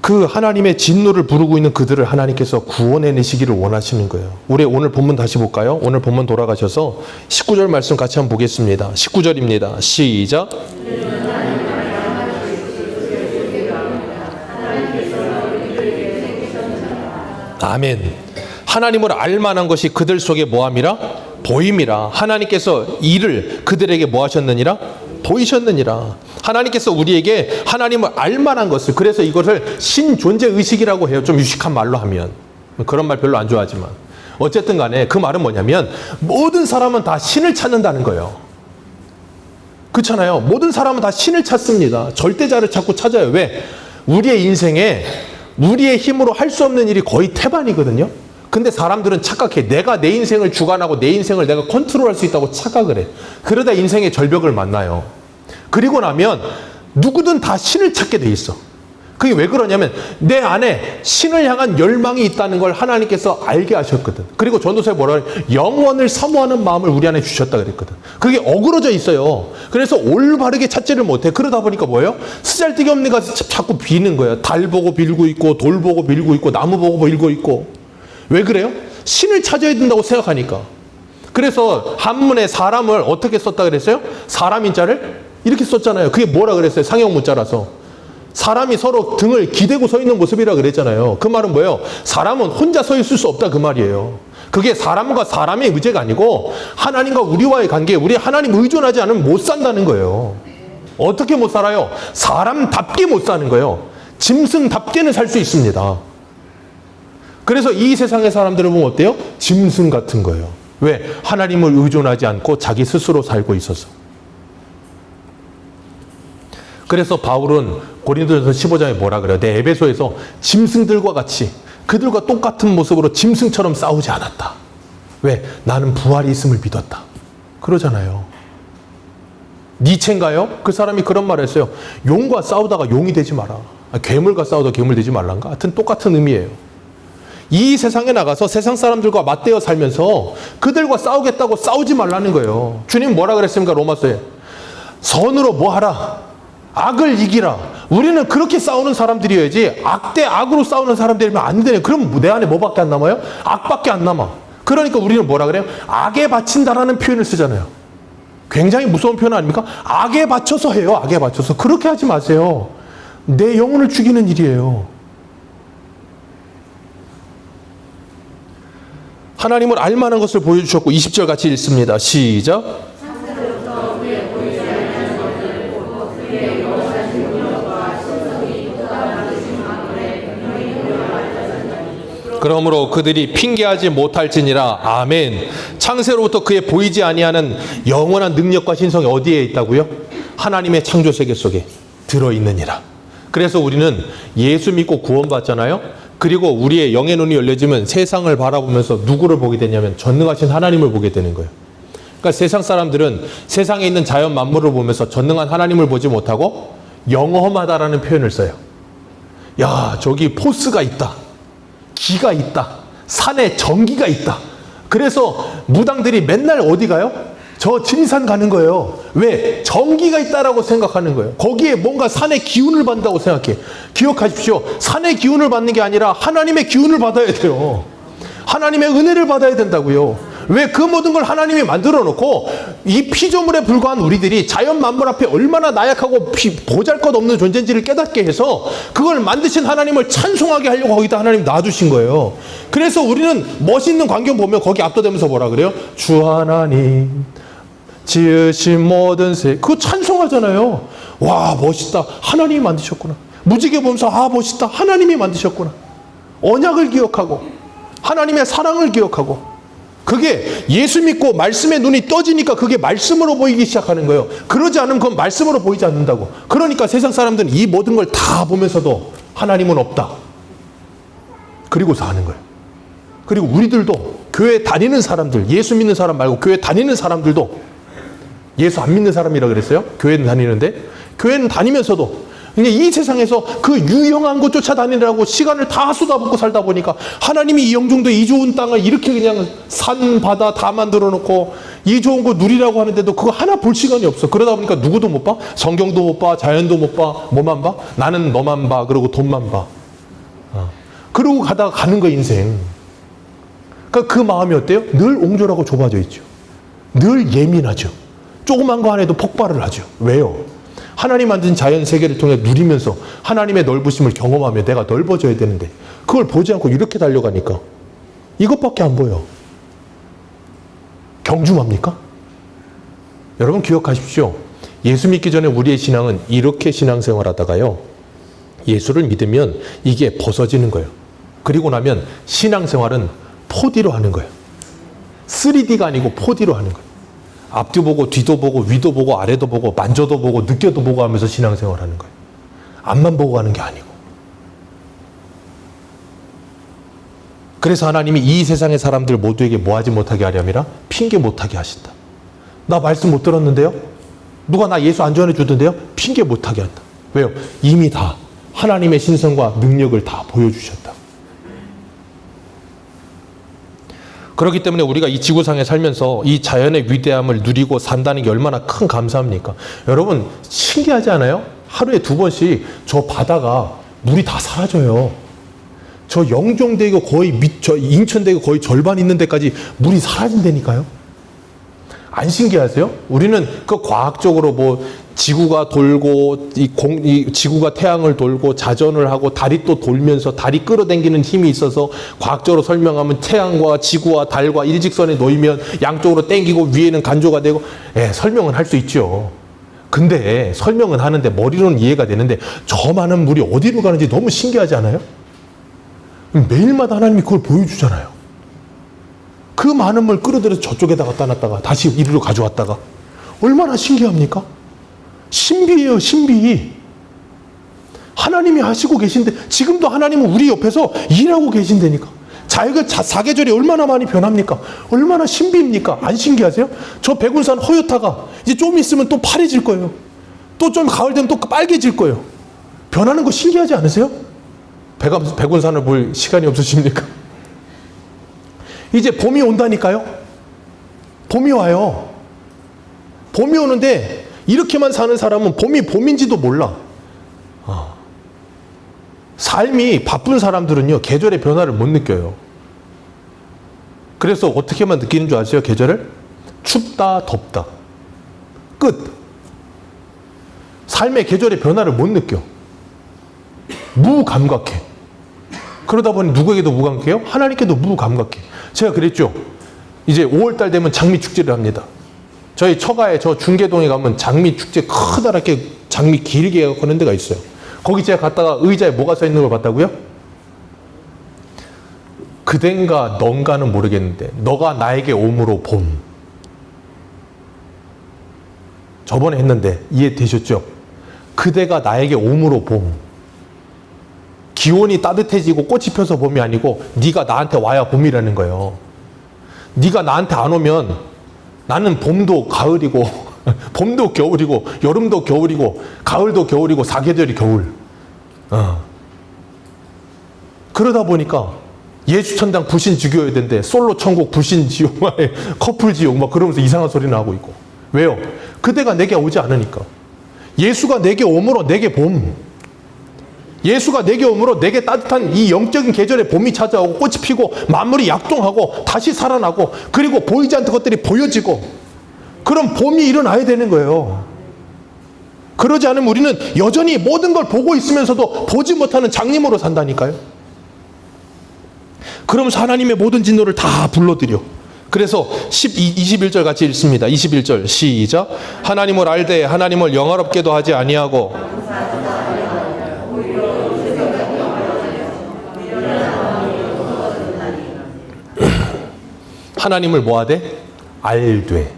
Speaker 1: 그 하나님의 진노를 부르고 있는 그들을 하나님께서 구원해내시기를 원하시는 거예요. 우리 오늘 본문 다시 볼까요? 오늘 본문 돌아가셔서 19절 말씀 같이 한번 보겠습니다. 19절입니다. 시작. 아멘. 하나님을 알만한 것이 그들 속에 뭐함이라? 보임이라. 하나님께서 이를 그들에게 뭐 하셨느니라? 보이셨느니라. 하나님께서 우리에게 하나님을 알만한 것을, 그래서 이것을 신존재의식이라고 해요. 좀 유식한 말로 하면. 그런 말 별로 안 좋아하지만 어쨌든 간에 그 말은 뭐냐면 모든 사람은 다 신을 찾는다는 거예요. 그렇잖아요. 모든 사람은 다 신을 찾습니다. 절대자를 자꾸 찾아요. 왜? 우리의 인생에 우리의 힘으로 할 수 없는 일이 거의 태반이거든요. 근데 사람들은 착각해. 내가 내 인생을 주관하고 내 인생을 내가 컨트롤할 수 있다고 착각을 해. 그러다 인생의 절벽을 만나요. 그리고 나면 누구든 다 신을 찾게 돼 있어. 그게 왜 그러냐면 내 안에 신을 향한 열망이 있다는 걸 하나님께서 알게 하셨거든. 그리고 전도서에 뭐라 그래? 영원을 사모하는 마음을 우리 안에 주셨다 그랬거든. 그게 어그러져 있어요. 그래서 올바르게 찾지를 못해. 그러다 보니까 뭐예요? 쓰잘데기 없는 가서 자꾸 비는 거예요. 달 보고 빌고 있고 돌 보고 빌고 있고 나무 보고 빌고 있고. 왜 그래요? 신을 찾아야 된다고 생각하니까. 그래서 한문에 사람을 어떻게 썼다 그랬어요? 사람 인자를 이렇게 썼잖아요. 그게 뭐라 그랬어요? 상형 문자라서. 사람이 서로 등을 기대고 서 있는 모습이라 그랬잖아요. 그 말은 뭐예요? 사람은 혼자 서 있을 수 없다 그 말이에요. 그게 사람과 사람의 의제가 아니고 하나님과 우리와의 관계, 우리 하나님 의존하지 않으면 못 산다는 거예요. 어떻게 못 살아요? 사람답게 못 사는 거예요. 짐승답게는 살 수 있습니다. 그래서 이 세상의 사람들을 보면 어때요? 짐승 같은 거예요. 왜? 하나님을 의존하지 않고 자기 스스로 살고 있어서. 그래서 바울은 고린도전서 15장에 뭐라 그래요? 내 에베소에서 짐승들과 같이 그들과 똑같은 모습으로 짐승처럼 싸우지 않았다. 왜? 나는 부활이 있음을 믿었다. 그러잖아요. 니체인가요? 그 사람이 그런 말을 했어요. 용과 싸우다가 용이 되지 마라. 괴물과 싸우다 괴물 되지 말란가? 하여튼 똑같은 의미예요. 이 세상에 나가서 세상 사람들과 맞대어 살면서 그들과 싸우겠다고 싸우지 말라는 거예요. 주님 뭐라 그랬습니까? 로마서에. 선으로 뭐 하라? 악을 이기라. 우리는 그렇게 싸우는 사람들이어야지 악 대 악으로 싸우는 사람들이면 안 되네. 그럼 내 안에 뭐밖에 안 남아요? 악밖에 안 남아. 그러니까 우리는 뭐라 그래요? 악에 바친다라는 표현을 쓰잖아요. 굉장히 무서운 표현 아닙니까? 악에 바쳐서 해요. 악에 바쳐서. 그렇게 하지 마세요. 내 영혼을 죽이는 일이에요. 하나님을 알만한 것을 보여주셨고 20절 같이 읽습니다. 시작. 그러므로 그들이 핑계하지 못할지니라. 아멘. 창세로부터 그의 보이지 아니하는 영원한 능력과 신성이 어디에 있다고요? 하나님의 창조 세계 속에 들어있느니라. 그래서 우리는 예수 믿고 구원받잖아요. 그리고 우리의 영의 눈이 열려지면 세상을 바라보면서 누구를 보게 되냐면 전능하신 하나님을 보게 되는 거예요. 그러니까 세상 사람들은 세상에 있는 자연 만물을 보면서 전능한 하나님을 보지 못하고 영험하다라는 표현을 써요. 야, 저기 포스가 있다. 기가 있다. 산에 전기가 있다. 그래서 무당들이 맨날 어디 가요? 저 지리산 가는 거예요. 왜? 전기가 있다라고 생각하는 거예요. 거기에 뭔가 산의 기운을 받는다고 생각해. 기억하십시오. 산의 기운을 받는 게 아니라 하나님의 기운을 받아야 돼요. 하나님의 은혜를 받아야 된다고요. 왜? 그 모든 걸 하나님이 만들어 놓고 이 피조물에 불과한 우리들이 자연 만물 앞에 얼마나 나약하고 보잘것없는 존재인지를 깨닫게 해서 그걸 만드신 하나님을 찬송하게 하려고 거기다 하나님 놔두신 거예요. 그래서 우리는 멋있는 광경 보면 거기 압도되면서 뭐라 그래요? 주 하나님 지으신 모든 그거 찬송하잖아요. 와, 멋있다. 하나님이 만드셨구나. 무지개 보면서 아, 멋있다. 하나님이 만드셨구나. 언약을 기억하고 하나님의 사랑을 기억하고. 그게 예수 믿고 말씀의 눈이 떠지니까 그게 말씀으로 보이기 시작하는 거예요. 그러지 않으면 그건 말씀으로 보이지 않는다고. 그러니까 세상 사람들은 이 모든 걸 다 보면서도 하나님은 없다. 그리고 사는 거예요. 그리고 우리들도 교회 다니는 사람들, 예수 믿는 사람 말고 교회 다니는 사람들도 예수 안 믿는 사람이라 그랬어요? 교회는 다니는데 교회는 다니면서도 그냥 이 세상에서 그 유용한 것 쫓아다니느라고 시간을 다 쏟아붓고 살다 보니까 하나님이 이 영종도 이 좋은 땅을 이렇게 그냥 산, 바다 다 만들어 놓고 이 좋은 거 누리라고 하는데도 그거 하나 볼 시간이 없어. 그러다 보니까 누구도 못 봐. 성경도 못 봐. 자연도 못 봐. 뭐만 봐? 나는 너만 봐. 그리고 돈만 봐. 그러고 가다가 가는 거 인생. 그러니까 그 마음이 어때요? 늘 옹졸하고 좁아져 있죠. 늘 예민하죠. 조그만 거 안에도 폭발을 하죠. 왜요? 하나님 만든 자연 세계를 통해 누리면서 하나님의 넓으심을 경험하며 내가 넓어져야 되는데 그걸 보지 않고 이렇게 달려가니까 이것밖에 안 보여. 경중합니까? 여러분 기억하십시오. 예수 믿기 전에 우리의 신앙은 이렇게 신앙생활 하다가요. 예수를 믿으면 이게 벗어지는 거예요. 그리고 나면 신앙생활은 4D로 하는 거예요. 3D가 아니고 4D로 하는 거예요. 앞뒤 보고 뒤도 보고 위도 보고 아래도 보고 만져도 보고 느껴도 보고 하면서 신앙생활 하는 거예요. 앞만 보고 가는 게 아니고. 그래서 하나님이 이 세상의 사람들 모두에게 뭐하지 못하게 하려니라? 핑계 못하게 하신다. 나 말씀 못 들었는데요? 누가 나 예수 안 전해주던데요? 핑계 못하게 한다. 왜요? 이미 다 하나님의 신성과 능력을 다 보여주셨다. 그렇기 때문에 우리가 이 지구상에 살면서 이 자연의 위대함을 누리고 산다는 게 얼마나 큰 감사합니까? 여러분 신기하지 않아요? 하루에 2번씩 저 바다가 물이 다 사라져요. 저 영종대교 거의 저 인천대교 거의 절반 있는 데까지 물이 사라진다니까요. 안 신기하세요? 우리는 그 과학적으로 뭐 지구가 돌고 이 지구가 태양을 돌고 자전을 하고 달이 또 돌면서 달이 끌어당기는 힘이 있어서 과학적으로 설명하면 태양과 지구와 달과 일직선에 놓이면 양쪽으로 당기고 위에는 간조가 되고 설명은 할 수 있죠. 근데 설명은 하는데 머리로는 이해가 되는데 저 많은 물이 어디로 가는지 너무 신기하지 않아요? 매일마다 하나님이 그걸 보여주잖아요. 그 많은 물 끌어들여서 저쪽에다 갖다 놨다가 다시 이리로 가져왔다가 얼마나 신기합니까? 신비예요, 신비. 하나님이 하시고 계신데 지금도 하나님은 우리 옆에서 일하고 계신다니까. 사계절이 얼마나 많이 변합니까? 얼마나 신비입니까? 안 신기하세요? 저 백운산 허옇다가 이제 좀 있으면 또 파래질 거예요. 또 좀 가을 되면 또 빨개질 거예요. 변하는 거 신기하지 않으세요? 백운산을 볼 시간이 없으십니까? 이제 봄이 온다니까요. 봄이 와요. 봄이 오는데 이렇게만 사는 사람은 봄이 봄인지도 몰라. 삶이 바쁜 사람들은요, 계절의 변화를 못 느껴요. 그래서 어떻게만 느끼는 줄 아세요, 계절을? 춥다, 덥다. 끝. 삶의 계절의 변화를 못 느껴. 무감각해. 그러다 보니 누구에게도 무감각해요? 하나님께도 무감각해. 제가 그랬죠. 이제 5월달 되면 장미축제를 합니다. 저희 처가에 저 중계동에 가면 장미축제 커다랗게 장미 길게 하는 데가 있어요. 거기 제가 갔다가 의자에 뭐가 써 있는 걸 봤다고요? 그댄가 넌가는 모르겠는데 너가 나에게 오므로 봄. 저번에 했는데 이해되셨죠? 그대가 나에게 오므로 봄. 기온이 따뜻해지고 꽃이 펴서 봄이 아니고 네가 나한테 와야 봄이라는 거예요. 네가 나한테 안 오면 나는 봄도 가을이고 봄도 겨울이고 여름도 겨울이고 가을도 겨울이고 사계절이 겨울. 그러다 보니까 예수천당 불신지교여야 되는데 솔로 천국 불신지옥 커플지옥 막 그러면서 이상한 소리 나고 있고. 왜요? 그대가 내게 오지 않으니까. 예수가 내게 오므로 내게 봄. 예수가 내게 오므로 내게 따뜻한 이 영적인 계절에 봄이 찾아오고 꽃이 피고 만물이 약동하고 다시 살아나고 그리고 보이지 않던 것들이 보여지고 그럼 봄이 일어나야 되는 거예요. 그러지 않으면 우리는 여전히 모든 걸 보고 있으면서도 보지 못하는 장님으로 산다니까요. 그러면서 하나님의 모든 진노를 다 불러들여. 그래서 21절 같이 읽습니다. 21절 시작. 하나님을 알되 하나님을 영화롭게도 하지 아니하고 하나님을 뭐하되? 알되.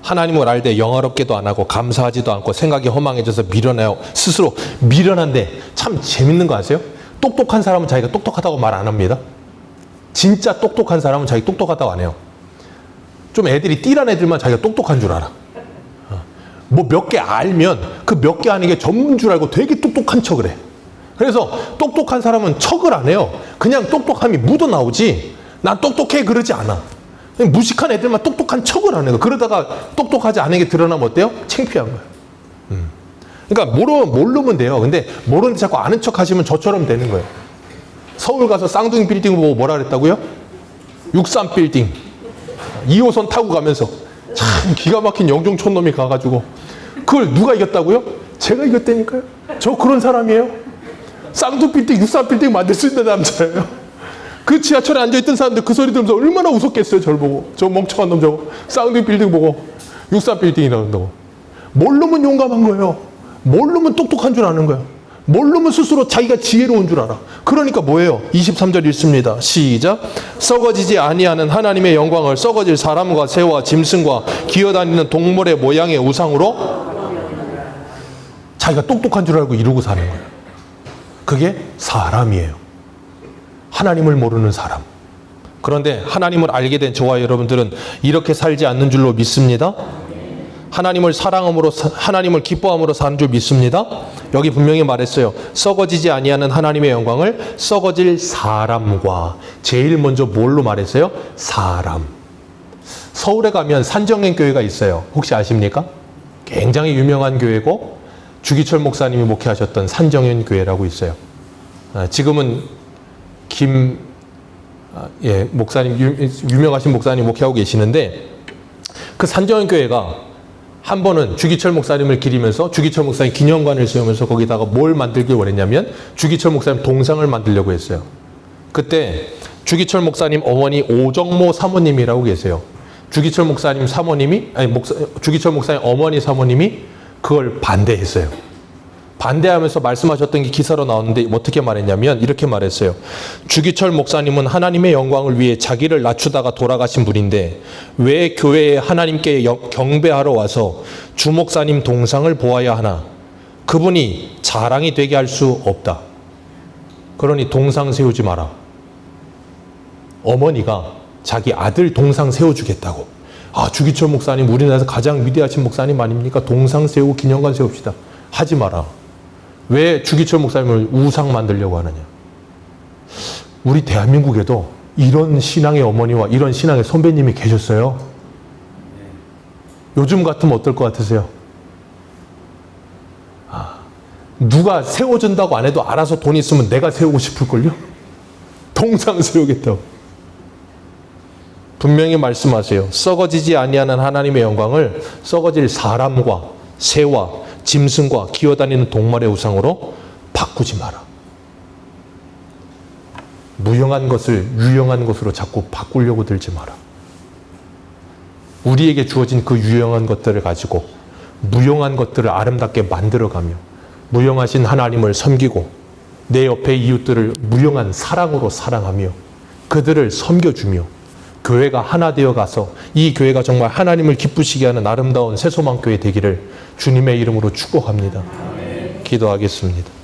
Speaker 1: 하나님을 알되 영화롭게도 안 하고 감사하지도 않고 생각이 허망해져서 미련해요. 스스로 미련한데 참 재밌는 거 아세요? 똑똑한 사람은 자기가 똑똑하다고 말 안 합니다. 진짜 똑똑한 사람은 자기 똑똑하다고 안 해요. 좀 애들이 띠란 애들만 자기가 똑똑한 줄 알아. 뭐 몇 개 알면 그 몇 개 아는 게 전부인 줄 알고 되게 똑똑한 척을 해. 그래서 똑똑한 사람은 척을 안 해요. 그냥 똑똑함이 묻어나오지 난 똑똑해 그러지 않아. 무식한 애들만 똑똑한 척을 하는 거예요. 그러다가 똑똑하지 않은 게 드러나면 어때요? 창피한 거예요. 그러니까 모르면 돼요. 근데 모르는데 자꾸 아는 척 하시면 저처럼 되는 거예요. 서울 가서 쌍둥이 빌딩 보고 뭐라 그랬다고요? 63 빌딩 2호선 타고 가면서 참 기가 막힌 영종촌놈이 가가지고 그걸 누가 이겼다고요? 제가 이겼다니까요. 저 그런 사람이에요. 쌍둥이 빌딩 63 빌딩 만들 수 있는 남자예요. 그 지하철에 앉아있던 사람들 그 소리 들으면서 얼마나 웃었겠어요. 저를 보고. 저 멍청한 놈 저거. 쌍둥이 빌딩 보고 63 빌딩이라고 한다고. 모르면 용감한 거예요. 모르면 똑똑한 줄 아는 거예요. 모르면 스스로 자기가 지혜로운 줄 알아. 그러니까 뭐예요? 23절 읽습니다. 시작. 썩어지지 아니하는 하나님의 영광을 썩어질 사람과 새와 짐승과 기어다니는 동물의 모양의 우상으로 자기가 똑똑한 줄 알고 이루고 사는 거예요. 그게 사람이에요. 하나님을 모르는 사람. 그런데 하나님을 알게 된 저와 여러분들은 이렇게 살지 않는 줄로 믿습니다. 하나님을 사랑함으로 하나님을 기뻐함으로 사는 줄 믿습니다. 여기 분명히 말했어요. 썩어지지 아니하는 하나님의 영광을 썩어질 사람과 제일 먼저 뭘로 말했어요? 사람. 서울에 가면 산정현 교회가 있어요. 혹시 아십니까? 굉장히 유명한 교회고 주기철 목사님이 목회하셨던 산정현 교회라고 있어요. 지금은 목사님 유명하신 목사님 목회하고 계시는데 그 산정현 교회가 한 번은 주기철 목사님을 기리면서 주기철 목사님 기념관을 세우면서 거기다가 뭘 만들길 원했냐면 주기철 목사님 동상을 만들려고 했어요. 그때 주기철 목사님 어머니 오정모 사모님이라고 계세요. 주기철 목사님 주기철 목사님 어머니 사모님이 그걸 반대했어요. 반대하면서 말씀하셨던 게 기사로 나오는데 어떻게 말했냐면 이렇게 말했어요. 주기철 목사님은 하나님의 영광을 위해 자기를 낮추다가 돌아가신 분인데 왜 교회에 하나님께 경배하러 와서 주 목사님 동상을 보아야 하나? 그분이 자랑이 되게 할 수 없다. 그러니 동상 세우지 마라. 어머니가 자기 아들 동상 세워주겠다고. 아, 주기철 목사님 우리나라에서 가장 위대하신 목사님 아닙니까? 동상 세우고 기념관 세웁시다. 하지 마라. 왜 주기철 목사님을 우상 만들려고 하느냐? 우리 대한민국에도 이런 신앙의 어머니와 이런 신앙의 선배님이 계셨어요. 요즘 같으면 어떨 것 같으세요? 누가 세워준다고 안 해도 알아서 돈 있으면 내가 세우고 싶을걸요? 동상 세우겠다고. 분명히 말씀하세요. 썩어지지 아니하는 하나님의 영광을 썩어질 사람과 새와 짐승과 기어다니는 동물의 우상으로 바꾸지 마라. 무용한 것을 유용한 것으로 자꾸 바꾸려고 들지 마라. 우리에게 주어진 그 유용한 것들을 가지고 무용한 것들을 아름답게 만들어가며 무용하신 하나님을 섬기고 내 옆의 이웃들을 무용한 사랑으로 사랑하며 그들을 섬겨주며 교회가 하나 되어 가서 이 교회가 정말 하나님을 기쁘시게 하는 아름다운 새소망교회 되기를 주님의 이름으로 축복합니다. 기도하겠습니다.